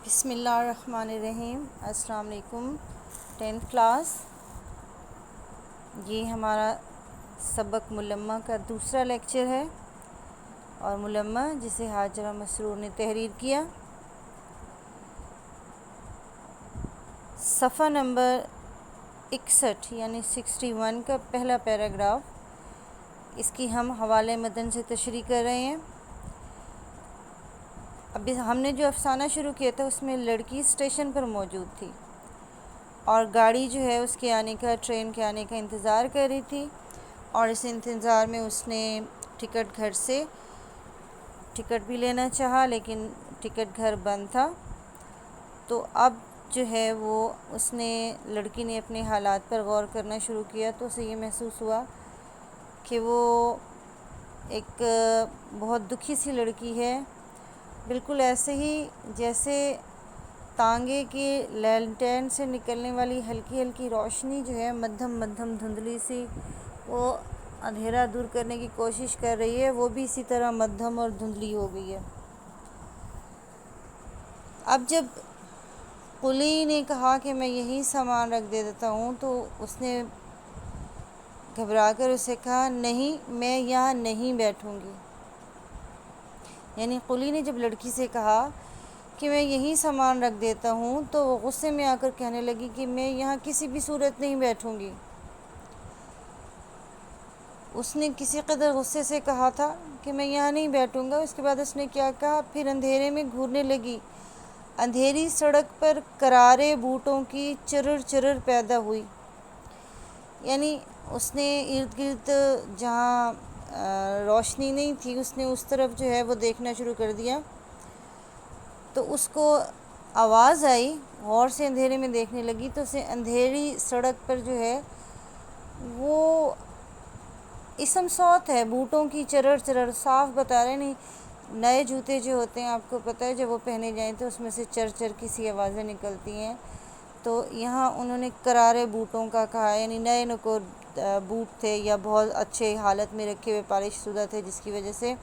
بسم اللہ الرحمن الرحیم۔ السلام علیکم 10th کلاس۔ یہ ہمارا سبق ملمہ کا دوسرا لیکچر ہے اور ملمہ جسے حاجرہ مسرور نے تحریر کیا۔ صفحہ نمبر 61 یعنی 61 کا پہلا پیراگراف، اس کی ہم حوالے متن سے تشریح کر رہے ہیں۔ ابھی ہم نے جو افسانہ شروع کیا تھا اس میں لڑکی اسٹیشن پر موجود تھی اور گاڑی جو ہے اس کے آنے کا، ٹرین کے آنے کا انتظار کر رہی تھی، اور اس انتظار میں اس نے ٹکٹ گھر سے ٹکٹ بھی لینا چاہا لیکن ٹکٹ گھر بند تھا۔ تو اب جو ہے وہ اس نے لڑکی نے اپنے حالات پر غور کرنا شروع کیا تو اسے یہ محسوس ہوا کہ وہ ایک بہت دکھی سی لڑکی ہے، بالکل ایسے ہی جیسے تانگے کی لینٹرن سے نکلنے والی ہلکی ہلکی روشنی جو ہے مدھم دھندلی سی وہ اندھیرا دور کرنے کی کوشش کر رہی ہے، وہ بھی اسی طرح مدھم اور دھندلی ہو گئی ہے۔ اب جب قلی نے کہا کہ میں یہی سامان رکھ دیتا ہوں تو اس نے گھبرا کر اسے کہا نہیں، میں یہاں نہیں بیٹھوں گی۔ یعنی قلی نے جب لڑکی سے کہا کہ میں یہی سامان رکھ دیتا ہوں تو وہ غصے میں آ کر کہنے لگی کہ میں یہاں کسی بھی صورت نہیں بیٹھوں گی۔ اس نے کسی قدر غصے سے کہا تھا کہ میں یہاں نہیں بیٹھوں گا، اس کے بعد اس نے کیا کہا، پھر اندھیرے میں گھورنے لگی۔ اندھیری سڑک پر کرارے بوٹوں کی چرر چرر پیدا ہوئی۔ یعنی اس نے ارد گرد جہاں روشنی نہیں تھی اس نے اس طرف جو ہے وہ دیکھنا شروع کر دیا تو اس کو آواز آئی، غور سے اندھیرے میں دیکھنے لگی تو اسے اندھیری سڑک پر جو ہے وہ اسم صوت ہے، بوٹوں کی چرر چرر، صاف بتا رہے نہیں۔ نئے جوتے جو ہوتے ہیں آپ کو پتہ ہے جب وہ پہنے جائیں تو اس میں سے چر چر کی سی آوازیں نکلتی ہیں، تو یہاں انہوں نے کرارے بوٹوں کا کہا، یعنی نئے نکو بوٹ تھے یا بہت اچھے حالت میں رکھے ہوئے پالش شدہ تھے جس کی وجہ سے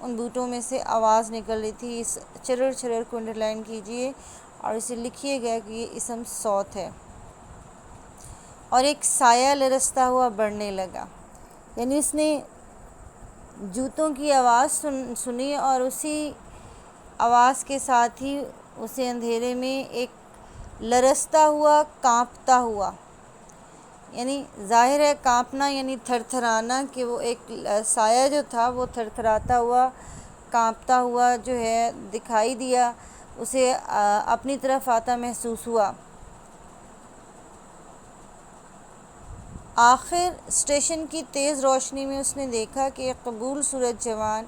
ان بوٹوں میں سے آواز نکل رہی تھی۔ اس چرر چرر کو انڈرلائن کیجئے اور اسے لکھیے گا کہ یہ اسم صوت ہے۔ اور ایک سایہ لرزتا ہوا بڑھنے لگا، یعنی اس نے جوتوں کی آواز سنی اور اسی آواز کے ساتھ ہی اسے اندھیرے میں ایک لرزتا ہوا، کانپتا ہوا، یعنی ظاہر ہے کانپنا یعنی تھر تھرانا، کہ وہ ایک سایہ جو تھا وہ تھر تھراتا ہوا، کانپتا ہوا جو ہے دکھائی دیا، اسے اپنی طرف آتا محسوس ہوا۔ آخر اسٹیشن کی تیز روشنی میں اس نے دیکھا کہ ایک قبول صورت جوان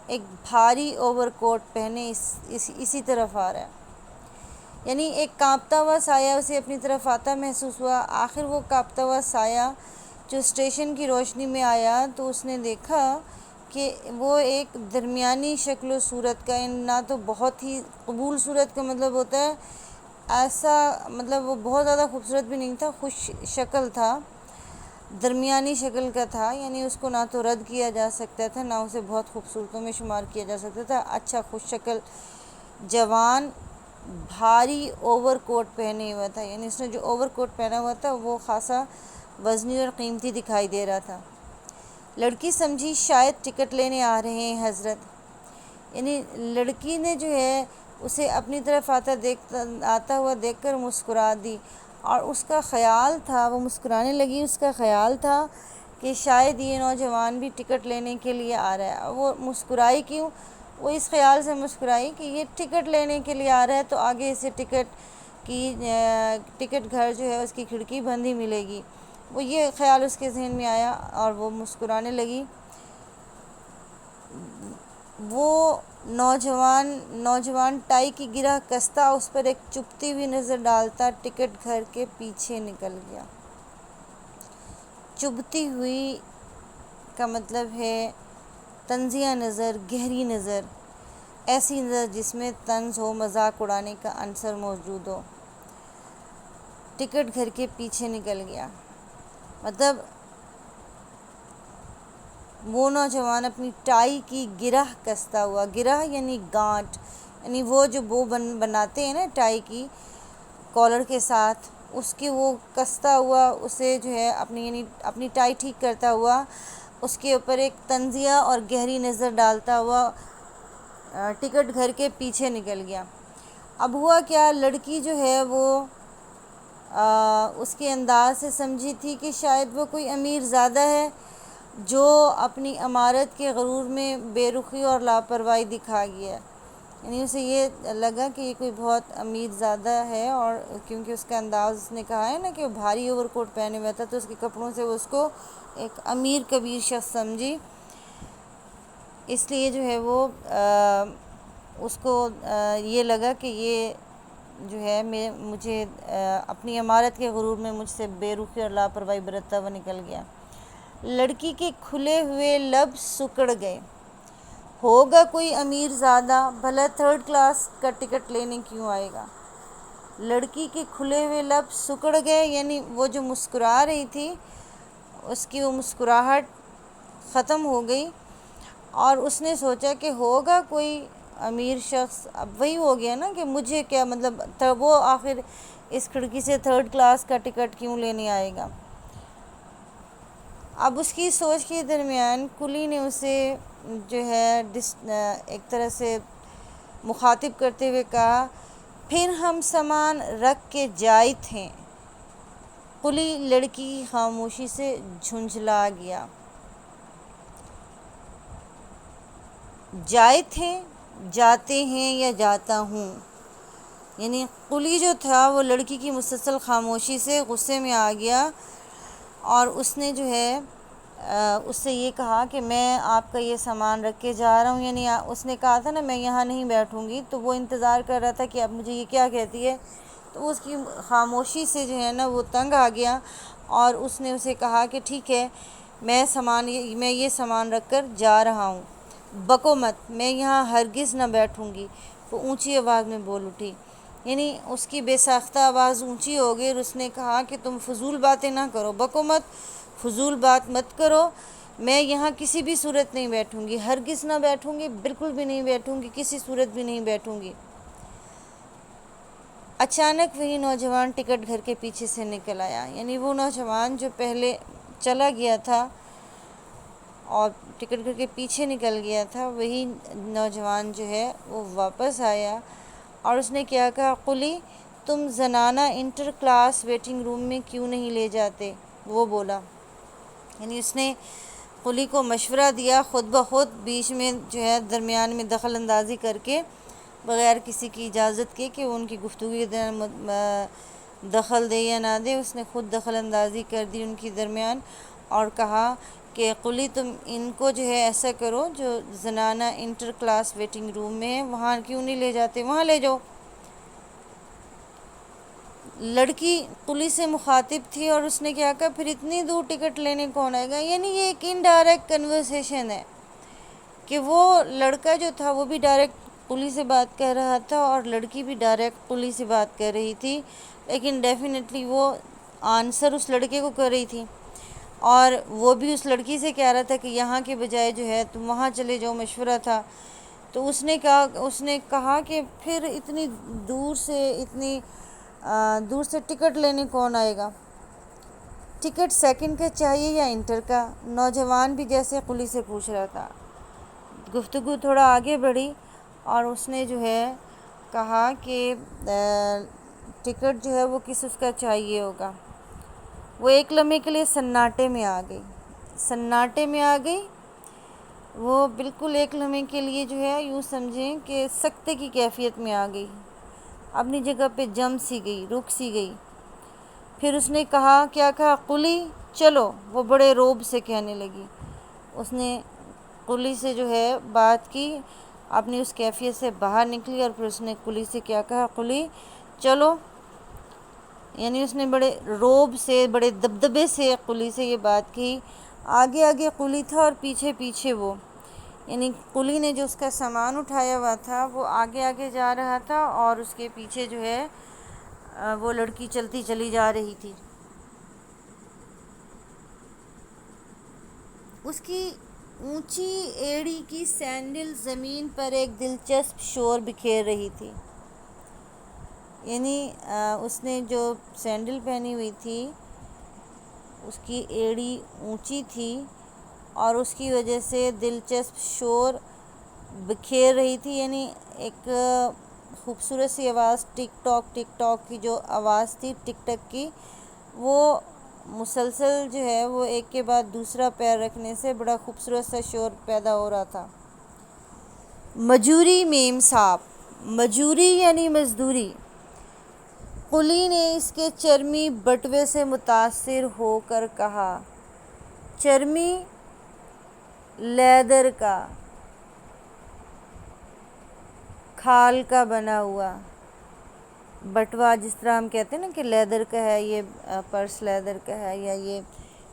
ایک بھاری اوور کوٹ پہنے اسی طرف آ رہا ہے۔ یعنی ایک کانپتا ہوا سایہ اسے اپنی طرف آتا محسوس ہوا۔ آخر وہ کانپتا ہوا سایہ جو اسٹیشن کی روشنی میں آیا تو اس نے دیکھا کہ وہ ایک درمیانی شکل و صورت کا، نہ تو بہت ہی قبول صورت کا مطلب ہوتا ہے ایسا، مطلب وہ بہت زیادہ خوبصورت بھی نہیں تھا، خوش شکل تھا، درمیانی شکل کا تھا، یعنی اس کو نہ تو رد کیا جا سکتا تھا نہ اسے بہت خوبصورتوں میں شمار کیا جا سکتا تھا۔ اچھا خوش شکل جوان بھاری اوور کوٹ پہنے ہوا تھا، یعنی اس نے جو اوور کوٹ پہنا ہوا تھا وہ خاصا وزنی اور قیمتی دکھائی دے رہا تھا۔ لڑکی سمجھی شاید ٹکٹ لینے آ رہے ہیں حضرت، یعنی لڑکی نے جو ہے اسے اپنی طرف آتا ہوا دیکھ کر مسکرا دی، اور اس کا خیال تھا، وہ مسکرانے لگی، اس کا خیال تھا کہ شاید یہ نوجوان بھی ٹکٹ لینے کے لیے آ رہا ہے۔ وہ مسکرائی کیوں؟ وہ اس خیال سے مسکرائی کہ یہ ٹکٹ لینے کے لیے آ رہا ہے تو آگے اسے ٹکٹ گھر جو ہے اس کی کھڑکی بند ہی ملے گی، وہ یہ خیال اس کے ذہن میں آیا اور وہ مسکرانے لگی۔ وہ نوجوان ٹائی کی گرہ کستا اس پر ایک چپتی ہوئی نظر ڈالتا ٹکٹ گھر کے پیچھے نکل گیا۔ چبھتی ہوئی کا مطلب ہے طنزیہ نظر، گہری نظر، ایسی نظر جس میں طنز ہو، مذاق اڑانے کا عنصر موجود ہو۔ ٹکٹ گھر کے پیچھے نکل گیا مطلب وہ نوجوان اپنی ٹائی کی گرہ کستا ہوا، گرہ یعنی گانٹ، یعنی وہ جو بو بناتے ہیں نا ٹائی کی کالر کے ساتھ، اس کے وہ کستا ہوا اسے جو ہے یعنی اپنی ٹائی ٹھیک کرتا ہوا اس کے اوپر ایک طنزیہ اور گہری نظر ڈالتا ہوا ٹکٹ گھر کے پیچھے نکل گیا۔ اب ہوا کیا، لڑکی جو ہے وہ اس کے انداز سے سمجھی تھی کہ شاید وہ کوئی امیر زادہ ہے جو اپنی عمارت کے غرور میں بے رخی اور لاپرواہی دکھا گیا ہے۔ یعنی اسے یہ لگا کہ یہ کوئی بہت امیر زادہ ہے، اور کیونکہ اس کا انداز، اس نے کہا ہے نا کہ وہ بھاری اوور کوٹ پہنے ہوا تھا تو اس کے کپڑوں سے وہ اس کو ایک امیر کبیر شخص سمجھی، اس لیے جو ہے وہ اس کو یہ لگا کہ یہ جو ہے مجھے اپنی عمارت کے غرور میں مجھ سے بے رخی اور لاپرواہی برتتا ہوا نکل گیا۔ لڑکی کے کھلے ہوئے لب سکڑ گئے، ہوگا کوئی امیر زادہ، بھلا 3rd کلاس کا ٹکٹ لینے کیوں آئے گا۔ لڑکی کے کھلے ہوئے لب سکڑ گئے، یعنی وہ جو مسکرا رہی تھی اس کی وہ مسکراہٹ ختم ہو گئی، اور اس نے سوچا کہ ہوگا کوئی امیر شخص۔ اب وہی ہو گیا نا کہ مجھے کیا مطلب، وہ آخر اس کھڑکی سے 3rd کلاس کا ٹکٹ کیوں لینے آئے گا۔ اب اس کی سوچ کے درمیان کلی نے اسے جو ہے ایک طرح سے مخاطب کرتے ہوئے کہا، پھر ہم سامان رکھ کے جائے تھے۔ کلی لڑکی کی خاموشی سے جھنجھلا گیا۔ جائے تھے، جاتے ہیں یا جاتا ہوں، یعنی کلی جو تھا وہ لڑکی کی مسلسل خاموشی سے غصے میں آ گیا، اور اس نے جو ہے اس سے یہ کہا کہ میں آپ کا یہ سامان رکھ کے جا رہا ہوں، یعنی اس نے کہا تھا نا میں یہاں نہیں بیٹھوں گی، تو وہ انتظار کر رہا تھا کہ اب مجھے یہ کیا کہتی ہے، تو اس کی خاموشی سے جو ہے نا وہ تنگ آ گیا، اور اس نے اسے کہا کہ ٹھیک ہے میں یہ سامان رکھ کر جا رہا ہوں، بکو مت، میں یہاں ہرگز نہ بیٹھوں گی۔ وہ اونچی آواز میں بول اٹھی، یعنی اس کی بے ساختہ آواز اونچی ہو گئی، اور اس نے کہا کہ تم فضول باتیں نہ کرو، بکو مت، فضول بات مت کرو، میں یہاں کسی بھی صورت نہیں بیٹھوں گی، ہرگز نہ بیٹھوں گی، بالکل بھی نہیں بیٹھوں گی، کسی صورت بھی نہیں بیٹھوں گی۔ اچانک وہی نوجوان ٹکٹ گھر کے پیچھے سے نکل آیا، یعنی وہ نوجوان جو پہلے چلا گیا تھا اور ٹکٹ گھر کے پیچھے نکل گیا تھا، وہی نوجوان جو ہے وہ واپس آیا، اور اس نے کیا کہا، کلی تم زنانہ انٹر کلاس ویٹنگ روم میں کیوں نہیں لے جاتے، وہ بولا۔ یعنی اس نے کلی کو مشورہ دیا، خود بخود بیچ میں جو ہے درمیان میں دخل اندازی کر کے، بغیر کسی کی اجازت کے کہ ان کی گفتگو کے درمیان دخل دے یا نہ دے، اس نے خود دخل اندازی کر دی ان کی درمیان، اور کہا کہ کلی تم ان کو جو ہے ایسا کرو، جو زنانہ انٹر کلاس ویٹنگ روم میں ہے وہاں کیوں نہیں لے جاتے، وہاں لے جاؤ۔ لڑکی کلی سے مخاطب تھی، اور اس نے کیا کہا، پھر اتنی دور ٹکٹ لینے کون آئے گا، یعنی یہ ایک انڈائریکٹ کنورسیشن ہے کہ وہ لڑکا جو تھا وہ بھی ڈائریکٹ کلی سے بات کر رہا تھا، اور لڑکی بھی ڈائریکٹ کلی سے بات کر رہی تھی، لیکن ڈیفینیٹلی وہ آنسر اس لڑکے کو کر رہی تھی، اور وہ بھی اس لڑکی سے کہہ رہا تھا کہ یہاں کے بجائے جو ہے تم وہاں چلے جاؤ، مشورہ تھا۔ تو اس نے کہا کہ پھر اتنی دور سے ٹکٹ لینے کون آئے گا، ٹکٹ 2nd کا چاہیے یا انٹر کا، نوجوان بھی جیسے کلی سے پوچھ رہا تھا۔ گفتگو تھوڑا آگے بڑھی، اور اس نے جو ہے کہا کہ ٹکٹ جو ہے وہ کس اس کا چاہیے ہوگا۔ وہ ایک لمحے کے لیے سناٹے میں آ گئی، وہ بالکل ایک لمحے کے لیے جو ہے یوں سمجھیں کہ سکتے کی کیفیت میں آ گئی، اپنی جگہ پہ جم سی گئی، رک سی گئی۔ پھر اس نے کہا، کیا کہا، کلی چلو، وہ بڑے روب سے کہنے لگی۔ اس نے کلی سے جو ہے بات کی، اپنی اس کیفیت سے باہر نکلی، اور پھر اس نے کلی سے کیا کہا، کلی چلو، یعنی اس نے بڑے روب سے، بڑے دبدبے سے کلی سے یہ بات کی۔ آگے آگے کلی تھا اور پیچھے پیچھے وہ، یعنی کلی نے جو اس کا سامان اٹھایا ہوا تھا وہ آگے آگے جا رہا تھا، اور اس کے پیچھے جو ہے وہ لڑکی چلتی چلی جا رہی تھی۔ اس کی اونچی ایڑی کی سینڈل زمین پر ایک دلچسپ شور بکھیر رہی تھی. یعنی اس نے جو سینڈل پہنی ہوئی تھی اس کی ایڑی اونچی تھی اور اس کی وجہ سے دلچسپ شور بکھیر رہی تھی. یعنی ایک خوبصورت سی آواز، ٹک ٹاک کی جو آواز تھی ٹک ٹک کی، وہ مسلسل جو ہے وہ ایک کے بعد دوسرا پیر رکھنے سے بڑا خوبصورت سا شور پیدا ہو رہا تھا. مجوری میم صاحب، مجوری یعنی مزدوری. قلی نے اس کے چرمی بٹوے سے متاثر ہو کر کہا. چرمی لیدر کا، کھال کا بنا ہوا. بٹوا جس طرح ہم کہتے ہیں نا کہ لیدر کا ہے، یہ پرس لیدر کا ہے یا یہ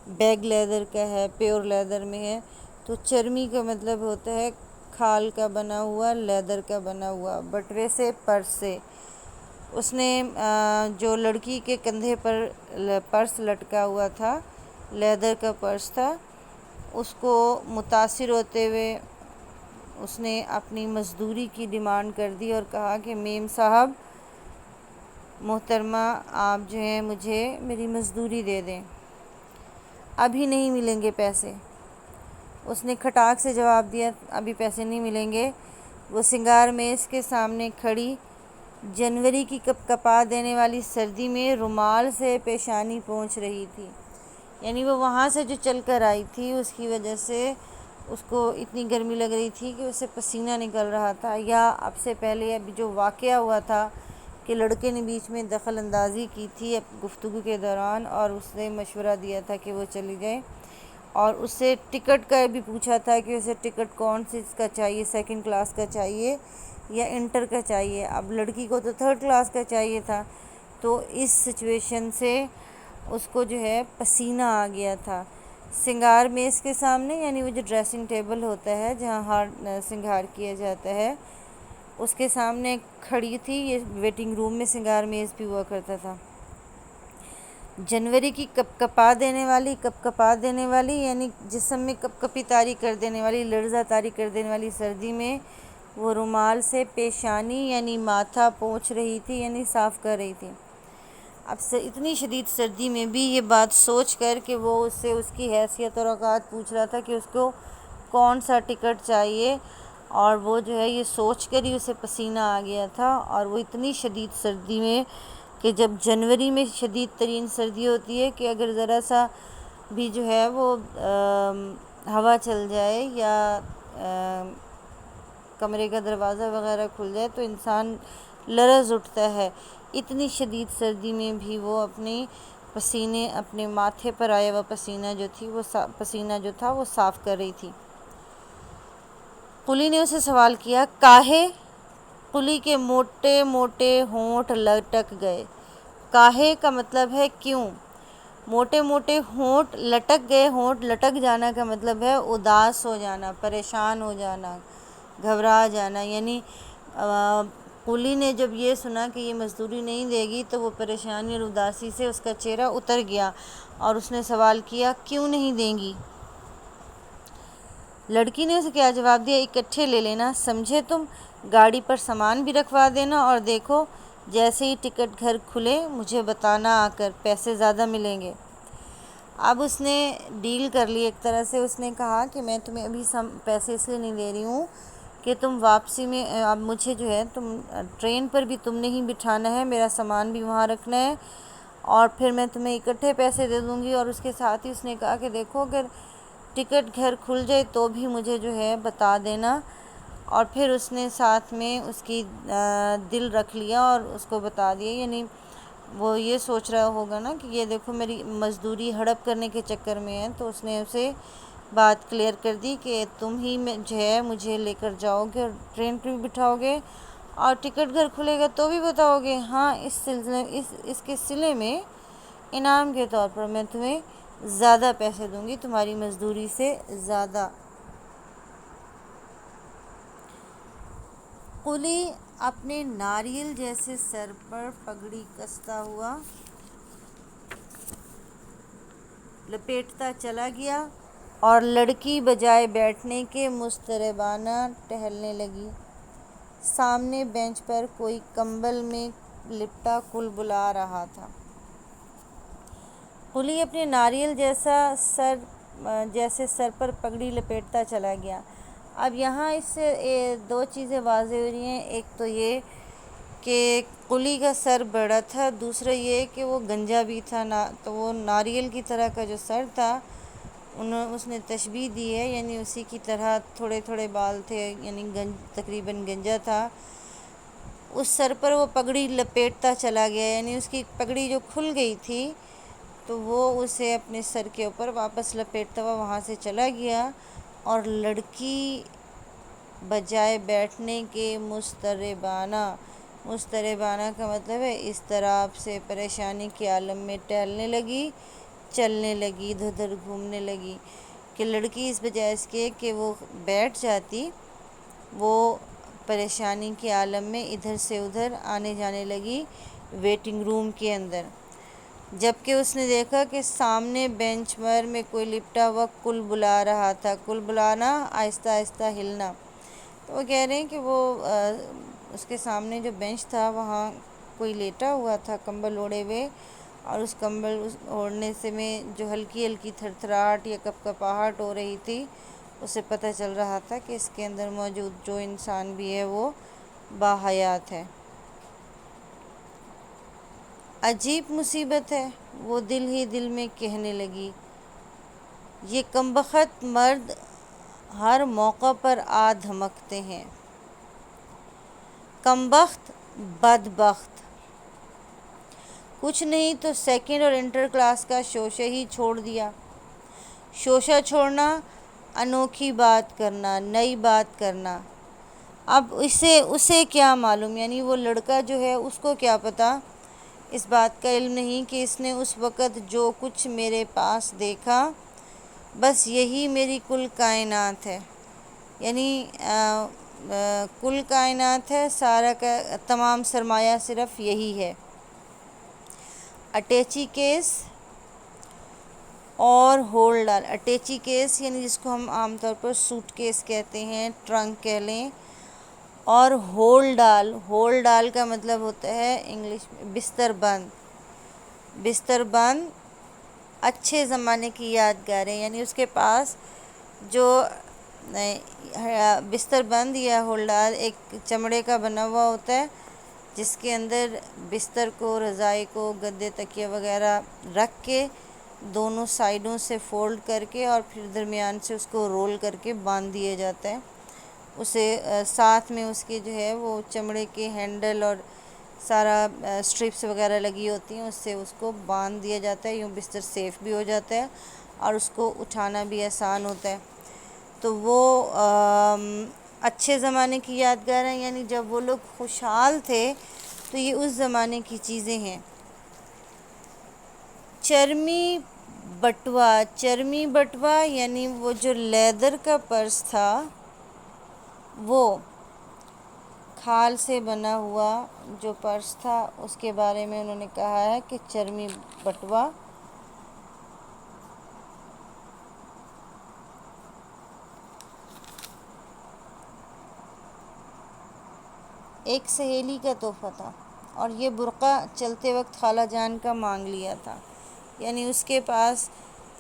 بیگ لیدر کا ہے، پیور لیدر میں ہے. تو چرمی کا مطلب ہوتا ہے کھال کا بنا ہوا، لیدر کا بنا ہوا. بٹوے سے، پرس سے. اس نے جو لڑکی کے کندھے پر پرس لٹکا ہوا تھا، لیدر کا پرس تھا، اس کو متاثر ہوتے ہوئے اس نے اپنی مزدوری کی ڈیمانڈ کر دی اور کہا کہ میم صاحب، محترمہ، آپ جو ہیں مجھے میری مزدوری دے دیں، ابھی نہیں ملیں گے پیسے. اس نے کھٹاک سے جواب دیا، ابھی پیسے نہیں ملیں گے. وہ سنگار میز کے سامنے کھڑی جنوری کی کپکپا دینے والی سردی میں رومال سے پیشانی پونچھ رہی تھی. یعنی وہ وہاں سے جو چل کر آئی تھی اس کی وجہ سے اس کو اتنی گرمی لگ رہی تھی کہ اسے پسینہ نکل رہا تھا. یا اب سے پہلے ابھی جو واقعہ ہوا تھا کہ لڑکے نے بیچ میں دخل اندازی کی تھی گفتگو کے دوران اور اس نے مشورہ دیا تھا کہ وہ چلی جائے، اور اس سے ٹکٹ کا بھی پوچھا تھا کہ اسے ٹکٹ کون سی کا چاہیے، سیکنڈ کلاس کا چاہیے یا انٹر کا چاہیے. اب لڑکی کو تو تھرڈ کلاس کا چاہیے تھا. تو اس سچویشن سے اس کو جو ہے پسینہ آ گیا تھا. سنگار میز کے سامنے، یعنی وہ جو ڈریسنگ ٹیبل ہوتا ہے جہاں ہار سنگار کیا جاتا ہے، اس کے سامنے کھڑی تھی. یہ ویٹنگ روم میں سنگار میز بھی ہوا کرتا تھا. جنوری کی کپکپا دینے والی یعنی جسم میں کپکپی طاری کر دینے والی، لرزہ طاری کر دینے والی سردی میں وہ رومال سے پیشانی یعنی ماتھا پونچھ رہی تھی، یعنی صاف کر رہی تھی. اب سے اتنی شدید سردی میں بھی یہ بات سوچ کر کہ وہ اس سے اس کی حیثیت اور اوقات پوچھ رہا تھا کہ اس کو کون سا ٹکٹ چاہیے، اور وہ جو ہے یہ سوچ کر ہی اسے پسینہ آ گیا تھا. اور وہ اتنی شدید سردی میں کہ جب جنوری میں شدید ترین سردی ہوتی ہے کہ اگر ذرا سا بھی جو ہے وہ ہوا چل جائے یا کمرے کا دروازہ وغیرہ کھل جائے تو انسان لرز اٹھتا ہے. اتنی شدید سردی میں بھی وہ اپنے ماتھے پر آیا ہوا پسینہ جو تھا وہ صاف کر رہی تھی. قلی نے اسے سوال کیا، کاہے؟ قلی کے موٹے موٹے ہونٹ لٹک گئے. کاہے کا مطلب ہے کیوں. موٹے موٹے ہونٹ لٹک گئے. ہونٹ لٹک جانا کا مطلب ہے اداس ہو جانا، پریشان ہو جانا، گھبرا جانا. یعنی قلی نے جب یہ سنا کہ یہ مزدوری نہیں دے گی تو وہ پریشانی اور اداسی سے اس کا چہرہ اتر گیا اور اس نے سوال کیا، کیوں نہیں دیں گی؟ لڑکی نے اسے کیا جواب دیا، اکٹھے لے لینا، سمجھے تم؟ گاڑی پر سامان بھی رکھوا دینا، اور دیکھو جیسے ہی ٹکٹ گھر کھلے مجھے بتانا آ کر، پیسے زیادہ ملیں گے. اب اس نے ڈیل کر لی ایک طرح سے. اس نے کہا کہ میں تمہیں ابھی پیسے اس لیے نہیں دے رہی ہوں کہ تم واپسی میں اب مجھے جو ہے تم ٹرین پر بھی تم نے ہی بٹھانا ہے، میرا سامان بھی وہاں رکھنا ہے، اور پھر میں تمہیں اکٹھے پیسے دے دوں گی. اور اس کے ساتھ ہی اس نے کہا کہ دیکھو اگر ٹکٹ گھر کھل جائے تو بھی مجھے جو ہے بتا دینا. اور پھر اس نے ساتھ میں اس کی دل رکھ لیا اور اس کو بتا دیا. یعنی وہ یہ سوچ رہا ہوگا نا کہ یہ دیکھو میری مزدوری ہڑپ کرنے کے چکر میں ہے، تو اس نے اسے بات کلیئر کر دی کہ تم ہی جو ہے مجھے لے کر جاؤ گے اور ٹرین پہ بھی بٹھاؤ گے، اور ٹکٹ گھر کھلے گا تو بھی بتاؤ گے. ہاں، اس کے صلے میں انعام کے طور پر میں تمہیں زیادہ پیسے دوں گی، تمہاری مزدوری سے زیادہ. قلی اپنے ناریل جیسے سر پر پگڑی کستا ہوا لپیٹتا چلا گیا اور لڑکی بجائے بیٹھنے کے مضطربانہ ٹہلنے لگی۔ سامنے بینچ پر کوئی کمبل میں لپٹا کل بلا رہا تھا۔ قلی اپنے ناریل جیسے سر پر پگڑی لپیٹتا چلا گیا۔ اب یہاں اس سے دو چیزیں واضح ہو رہی ہیں۔ ایک تو یہ کہ قلی کا سر بڑا تھا، دوسرا یہ کہ وہ گنجا بھی تھا، تو وہ ناریل کی طرح کا جو سر تھا اس نے تشبیہ دی ہے، یعنی اسی کی طرح تھوڑے تھوڑے بال تھے، یعنی تقریباً گنجا تھا۔ اس سر پر وہ پگڑی لپیٹتا چلا گیا، یعنی اس کی پگڑی جو کھل گئی تھی تو وہ اسے اپنے سر کے اوپر واپس لپیٹتا ہوا وہاں سے چلا گیا، اور لڑکی بجائے بیٹھنے کے مضطربانہ کا مطلب ہے اضطراب سے، پریشانی کے عالم میں ٹہلنے لگی، چلنے لگی، ادھر ادھر گھومنے لگی۔ کہ لڑکی اس بجائے اس کے کہ وہ بیٹھ جاتی، وہ پریشانی کے عالم میں ادھر سے ادھر آنے جانے لگی ویٹنگ روم کے اندر، جبکہ اس نے دیکھا کہ سامنے بینچ پر میں کوئی لپٹا ہوا کل بلا رہا تھا۔ کل بلانا، آہستہ آہستہ ہلنا۔ تو وہ کہہ رہے ہیں کہ وہ اس کے سامنے جو بینچ تھا وہاں کوئی لیٹا ہوا تھا کمبل اوڑھے ہوئے، اور اس کمبل اوڑھنے سے میں جو ہلکی ہلکی تھر تھراہٹ یا کپ کپاہٹ ہو رہی تھی، اسے پتہ چل رہا تھا کہ اس کے اندر موجود جو انسان بھی ہے وہ باحیات ہے۔ عجیب مصیبت ہے، وہ دل ہی دل میں کہنے لگی۔ یہ کمبخت مرد ہر موقع پر آ دھمکتے ہیں۔ کمبخت، بدبخت۔ کچھ نہیں تو سیکنڈ اور انٹر کلاس کا شوشہ ہی چھوڑ دیا۔ شوشہ چھوڑنا، انوکھی بات کرنا، نئی بات کرنا۔ اب اسے کیا معلوم، یعنی وہ لڑکا جو ہے اس کو کیا پتا، اس بات کا علم نہیں کہ اس نے اس وقت جو کچھ میرے پاس دیکھا، بس یہی میری کل کائنات ہے، یعنی کل کائنات ہے، سارا کا تمام سرمایہ صرف یہی ہے۔ اٹیچی کیس اور ہول ڈال۔ اٹیچی کیس یعنی جس کو ہم عام طور پر سوٹ کیس کہتے ہیں، ٹرنک کہہ لیں، اور ہول ڈال کا مطلب ہوتا ہے انگلش میں بستر بند۔ بستر بند اچھے زمانے کی یادگاریں، یعنی اس کے پاس جو بستر بند یا ہول ڈال ایک چمڑے کا بنا ہوا ہوتا ہے، جس کے اندر بستر کو، رضائی کو، گدے تکیے وغیرہ رکھ کے دونوں سائیڈوں سے فولڈ کر کے اور پھر درمیان سے اس کو رول کر کے باندھ دیا جاتا ہے۔ اسے ساتھ میں اس کے جو ہے وہ چمڑے کے ہینڈل اور سارا اسٹرپس وغیرہ لگی ہوتی ہیں، اس سے اس کو باندھ دیا جاتا ہے، یوں بستر سیف بھی ہو جاتا ہے اور اس کو اٹھانا بھی آسان ہوتا ہے۔ تو وہ اچھے زمانے کی یادگار ہیں، یعنی جب وہ لوگ خوشحال تھے تو یہ اس زمانے کی چیزیں ہیں۔ چرمی بٹوا یعنی وہ جو لیدر کا پرس تھا، وہ کھال سے بنا ہوا جو پرس تھا، اس کے بارے میں انہوں نے کہا ہے کہ چرمی بٹوا ایک سہیلی کا تحفہ تھا، اور یہ برقع چلتے وقت خالہ جان کا مانگ لیا تھا۔ یعنی اس کے پاس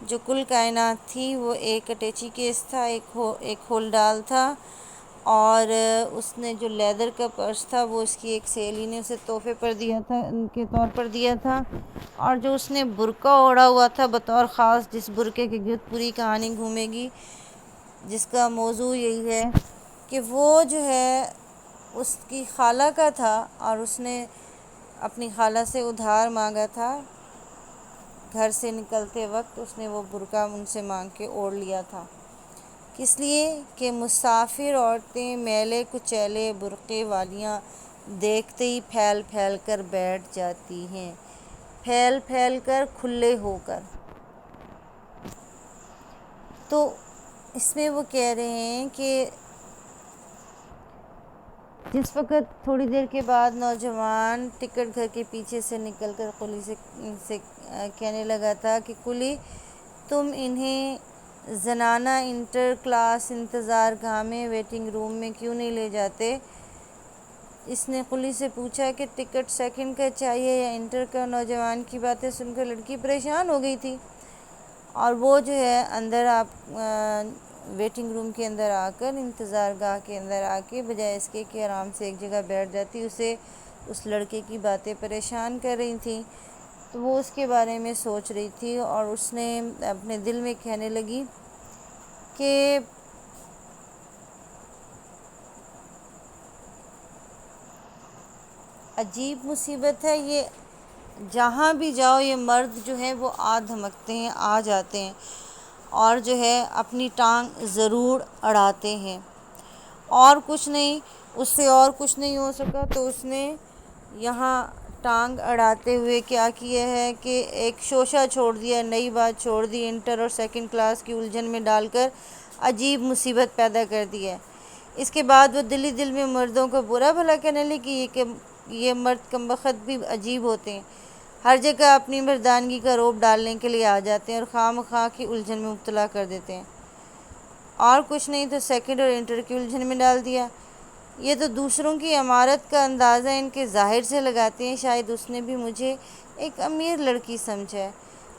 جو کل کائنات تھی وہ ایک اٹیچی کیس تھا، ایک ہول ڈال تھا، اور اس نے جو لیدر کا پرس تھا وہ اس کی ایک سہیلی نے اسے تحفے پر دیا تھا، ان کے طور پر دیا تھا، اور جو اس نے برقع اوڑھا ہوا تھا بطور خاص، جس برقعے کے گرد پوری کہانی گھومے گی، جس کا موضوع یہی ہے کہ وہ جو ہے اس کی خالہ کا تھا، اور اس نے اپنی خالہ سے ادھار مانگا تھا۔ گھر سے نکلتے وقت اس نے وہ برقع ان سے مانگ کے اوڑھ لیا تھا۔ کس لیے کہ مسافر عورتیں میلے کچیلے برقعے والیاں دیکھتے ہی پھیل پھیل کر بیٹھ جاتی ہیں، پھیل پھیل کر، کھلے ہو کر۔ تو اس میں وہ کہہ رہے ہیں کہ جس وقت تھوڑی دیر کے بعد نوجوان ٹکٹ گھر کے پیچھے سے نکل کر قلی سے کہنے لگا تھا کہ قلی، تم انہیں زنانہ انٹر کلاس انتظار گاہ میں ویٹنگ روم میں کیوں نہیں لے جاتے؟ اس نے قلی سے پوچھا کہ ٹکٹ سیکنڈ کا چاہیے یا انٹر کا۔ نوجوان کی باتیں سن کر لڑکی پریشان ہو گئی تھی اور وہ جو ہے اندر ویٹنگ روم کے اندر آ کر انتظار گاہ کے اندر آ کے بجائے اس کے کہ آرام سے ایک جگہ بیٹھ جاتی، اسے اس لڑکے کی باتیں پریشان کر رہی تھیں، تو وہ اس کے بارے میں سوچ رہی تھی اور اس نے اپنے دل میں کہنے لگی کہ عجیب مصیبت ہے یہ، جہاں بھی جاؤ یہ مرد جو ہے وہ آ دھمکتے ہیں، آ جاتے ہیں اور جو ہے اپنی ٹانگ ضرور اڑاتے ہیں، اور کچھ نہیں، اس سے اور کچھ نہیں ہو سکا تو اس نے یہاں ٹانگ اڑاتے ہوئے کیا کیا ہے کہ ایک شوشہ چھوڑ دیا، نئی بات چھوڑ دی، انٹر اور سیکنڈ کلاس کی الجھن میں ڈال کر عجیب مصیبت پیدا کر دی ہے۔ اس کے بعد وہ دل ہی دل میں مردوں کو برا بھلا کہنے لگی کہ یہ مرد کمبخت بھی عجیب ہوتے ہیں، ہر جگہ اپنی مردانگی کا روب ڈالنے کے لیے آ جاتے ہیں اور خواہ مخواہ کی الجھن میں مبتلا کر دیتے ہیں، اور کچھ نہیں تو سیکنڈ اور انٹر کی الجھن میں ڈال دیا۔ یہ تو دوسروں کی عمارت کا اندازہ ان کے ظاہر سے لگاتے ہیں، شاید اس نے بھی مجھے ایک امیر لڑکی سمجھا ہے،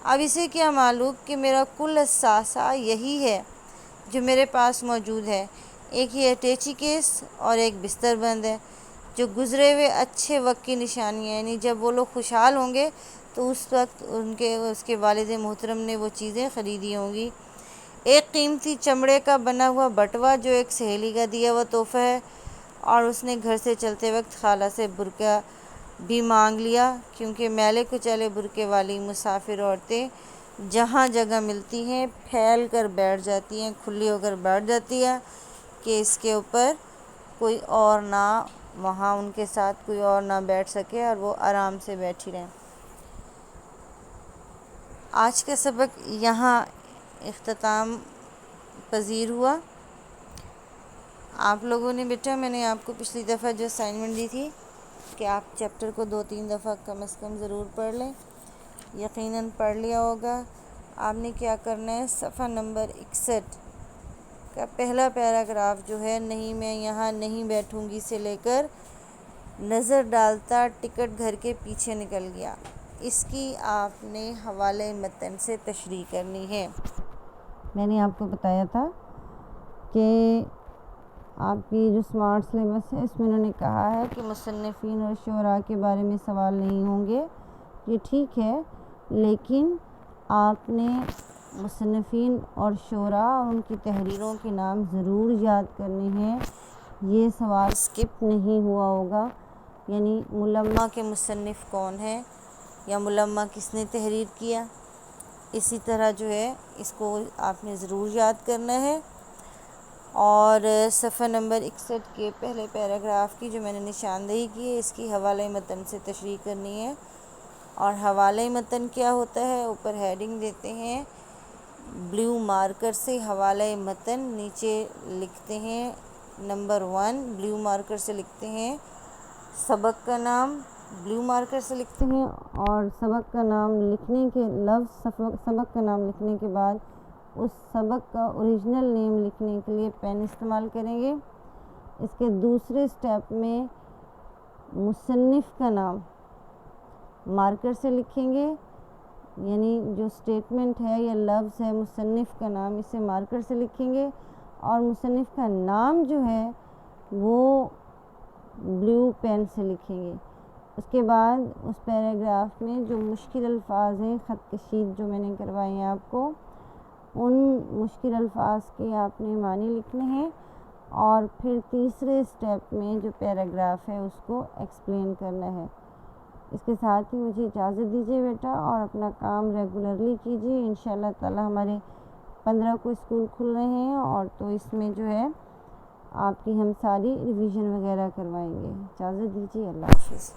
اب اسے کیا معلوم کہ میرا کل اثاثہ یہی ہے جو میرے پاس موجود ہے، ایک یہ اٹیچی کیس اور ایک بستر بند ہے، جو گزرے ہوئے اچھے وقت کی نشانیاں، یعنی جب وہ لوگ خوشحال ہوں گے تو اس وقت اس کے والد محترم نے وہ چیزیں خریدی ہوں گی، ایک قیمتی چمڑے کا بنا ہوا بٹوا جو ایک سہیلی کا دیا ہوا تحفہ ہے، اور اس نے گھر سے چلتے وقت خالہ سے برقع بھی مانگ لیا، کیونکہ میلے کچیلے برقعے والی مسافر عورتیں جہاں جگہ ملتی ہیں پھیل کر بیٹھ جاتی ہیں، کھلی ہو کر بیٹھ جاتی ہیں کہ اس کے اوپر کوئی اور نہ، وہاں ان کے ساتھ کوئی اور نہ بیٹھ سکے اور وہ آرام سے بیٹھی رہیں۔ آج کا سبق یہاں اختتام پذیر ہوا۔ آپ لوگوں نے بیٹا، میں نے آپ کو پچھلی دفعہ جو اسائنمنٹ دی تھی کہ آپ چیپٹر کو 2-3 دفعہ کم از کم ضرور پڑھ لیں، یقیناً پڑھ لیا ہوگا۔ آپ نے کیا کرنا ہے، صفحہ نمبر 61 کا پہلا پیراگراف جو ہے، نہیں میں یہاں نہیں بیٹھوں گی سے لے کر نظر ڈالتا ٹکٹ گھر کے پیچھے نکل گیا، اس کی آپ نے حوالے متن سے تشریح کرنی ہے۔ میں نے آپ کو بتایا تھا کہ آپ کی جو اسمارٹ سلیبس ہے اس میں انہوں نے کہا ہے کہ مصنفین اور شعراء کے بارے میں سوال نہیں ہوں گے، یہ ٹھیک ہے، لیکن آپ نے مصنفین اور شعراء اور ان کی تحریروں کے نام ضرور یاد کرنے ہیں، یہ سوال اسکپ نہیں ہوا ہوگا، یعنی ملمہ کے مصنف کون ہے یا ملمہ کس نے تحریر کیا، اسی طرح جو ہے اس کو آپ نے ضرور یاد کرنا ہے۔ اور صفحہ نمبر 61 کے پہلے پیراگراف کی جو میں نے نشاندہی کی ہے، اس کی حوالے متن سے تشریح کرنی ہے، اور حوالے متن کیا ہوتا ہے، اوپر ہیڈنگ دیتے ہیں بلیو مارکر سے حوالے متن، نیچے لکھتے ہیں نمبر 1 بلیو مارکر سے لکھتے ہیں سبق کا نام، بلیو مارکر سے لکھتے ہیں، اور سبق کا نام لکھنے کے لفظ سبق کا نام لکھنے کے بعد اس سبق کا اوریجنل نیم لکھنے کے لیے پین استعمال کریں گے۔ اس کے دوسرے سٹیپ میں مصنف کا نام مارکر سے لکھیں گے، یعنی جو سٹیٹمنٹ ہے یا لفظ ہے مصنف کا نام، اسے مارکر سے لکھیں گے، اور مصنف کا نام جو ہے وہ بلیو پین سے لکھیں گے۔ اس کے بعد اس پیراگراف میں جو مشکل الفاظ ہیں، خط کشید جو میں نے کروائی ہیں آپ کو، ان مشکل الفاظ کے آپ نے معنی لکھنے ہیں، اور پھر تیسرے سٹیپ میں جو پیراگراف ہے اس کو ایکسپلین کرنا ہے۔ اس کے ساتھ ہی مجھے اجازت دیجیے بیٹا، اور اپنا کام ریگولرلی کیجیے، انشاءاللہ تعالی ہمارے 15 کو اسکول کھل رہے ہیں، اور تو اس میں جو ہے آپ کی ہم ساری ریویژن وغیرہ کروائیں گے۔ اجازت دیجیے، اللہ حافظ۔